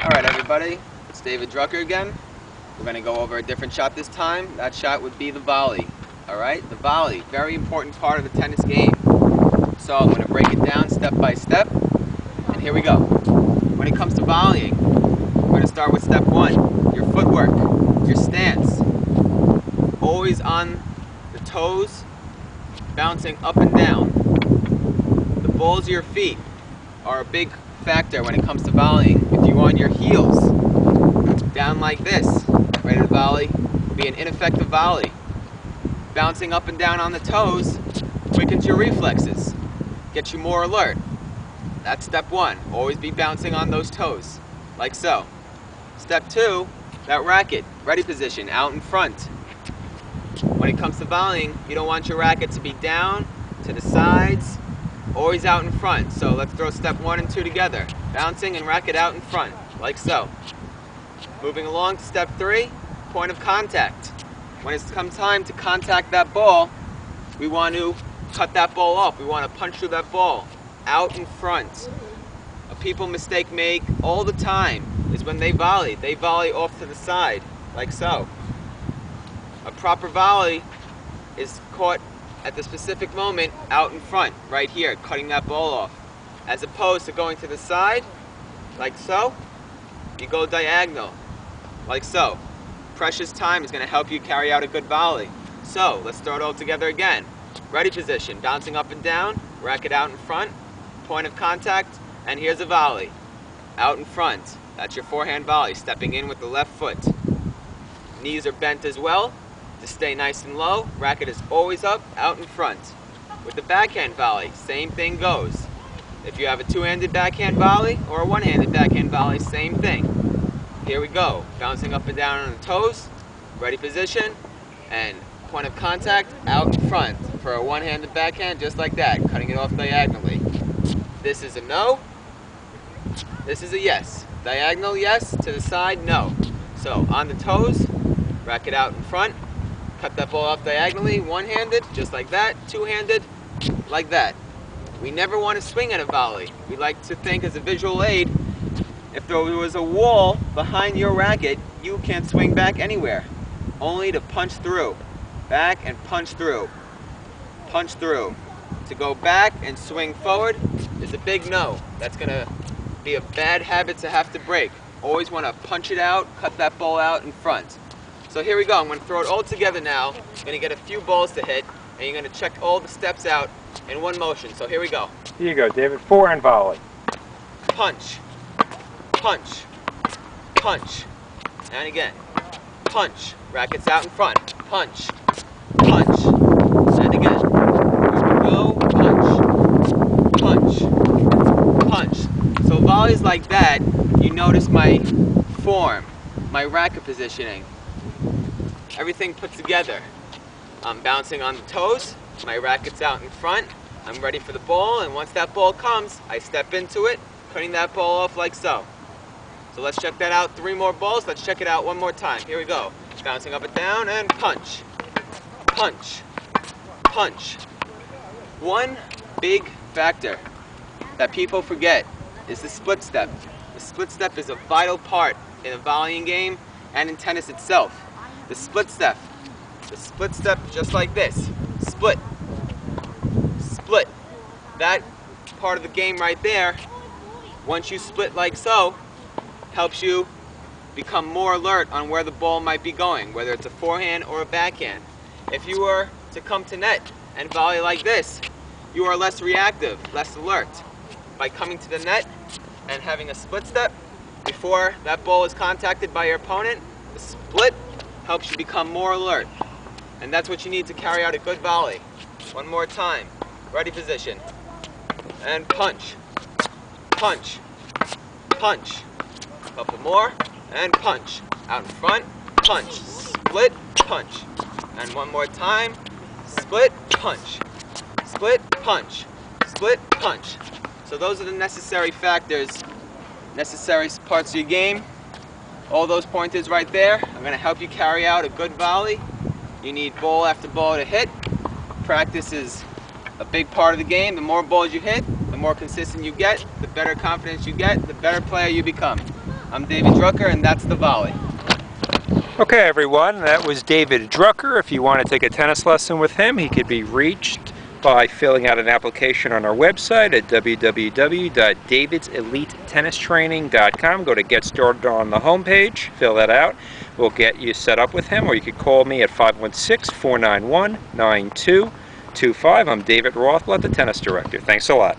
Alright everybody, it's David Drucker again. We're going to go over a different shot this time. That shot would be the volley. Alright, the volley, very important part of the tennis game. So I'm going to break it down step by step, and here we go. When it comes to volleying, we're going to start with step one, your footwork, your stance. Always on the toes, bouncing up and down. The balls of your feet are a big factor when it comes to volleying. If you're on your heels, down like this, ready to volley, will be an ineffective volley. Bouncing up and down on the toes quickens your reflexes, gets you more alert. That's step one. Always be bouncing on those toes, like so. Step two, that racket, ready position, out in front. When it comes to volleying, you don't want your racket to be down, to the sides, always out in front. So let's throw step one and two together. Bouncing and racket out in front, like so. Moving along to step three, point of contact. When it's come time to contact that ball, we want to cut that ball off. We want to punch through that ball, out in front. A people mistake make all the time is when they volley off to the side, like so. A proper volley is caught at the specific moment out in front, right here, cutting that ball off. As opposed to going to the side, like so, you go diagonal, like so. Precious time is going to help you carry out a good volley. So, let's throw it all together again. Ready position, bouncing up and down, racket out in front, point of contact, and here's a volley. Out in front, that's your forehand volley, stepping in with the left foot. Knees are bent as well, to stay nice and low, racket is always up, out in front. With the backhand volley, same thing goes. If you have a two-handed backhand volley or a one-handed backhand volley, same thing. Here we go, bouncing up and down on the toes, ready position, and point of contact out in front for a one-handed backhand, just like that, cutting it off diagonally. This is a no, this is a yes. Diagonal, yes, to the side, no. So on the toes, racket out in front, cut that ball off diagonally, one-handed, just like that, two-handed, like that. We never want to swing at a volley. We like to think as a visual aid, if there was a wall behind your racket, you can't swing back anywhere. Only to punch through. Back and punch through. Punch through. To go back and swing forward is a big no. That's going to be a bad habit to have to break. Always want to punch it out, cut that ball out in front. So here we go. I'm going to throw it all together now. I'm going to get a few balls to hit, and you're going to check all the steps out in one motion. So here we go. Here you go, David. Forehand volley. Punch. Punch. Punch. And again. Punch. Rackets out in front. Punch. Punch. And again. Here we go. Punch. Punch. Punch. So volleys like that, you notice my form, my racket positioning. Everything put together. I'm bouncing on the toes. My racket's out in front. I'm ready for the ball, and once that ball comes, I step into it, cutting that ball off like so. So let's check that out. 3 more balls. Let's check it out one more time. Here we go. Bouncing up and down, and punch. Punch. Punch. One big factor that people forget is the split step. The split step is a vital part in a volleying game and in tennis itself. The split step. The split step just like this. Split. Split. That part of the game right there, once you split like so, helps you become more alert on where the ball might be going, whether it's a forehand or a backhand. If you were to come to net and volley like this, you are less reactive, less alert. By coming to the net and having a split step before that ball is contacted by your opponent, the split helps you become more alert. And that's what you need to carry out a good volley. One more time. Ready position. And punch. Punch. Punch. Couple more. And punch. Out in front. Punch. Split. Punch. And one more time. Split. Punch. Split. Punch. Split. Punch. So those are the necessary factors, necessary parts of your game. All those pointers right there are going to help you carry out a good volley. You need ball after ball to hit. Practice is a big part of the game. The more balls you hit, the more consistent you get, the better confidence you get, the better player you become. I'm David Drucker, and that's the volley. Okay, everyone, that was David Drucker. If you want to take a tennis lesson with him, he could be reached by filling out an application on our website at www.davidselitetennistraining.com. Go to Get Started on the homepage, fill that out. We'll get you set up with him, or you could call me at 516-491-9225. I'm David Rothblatt, the tennis director. Thanks a lot.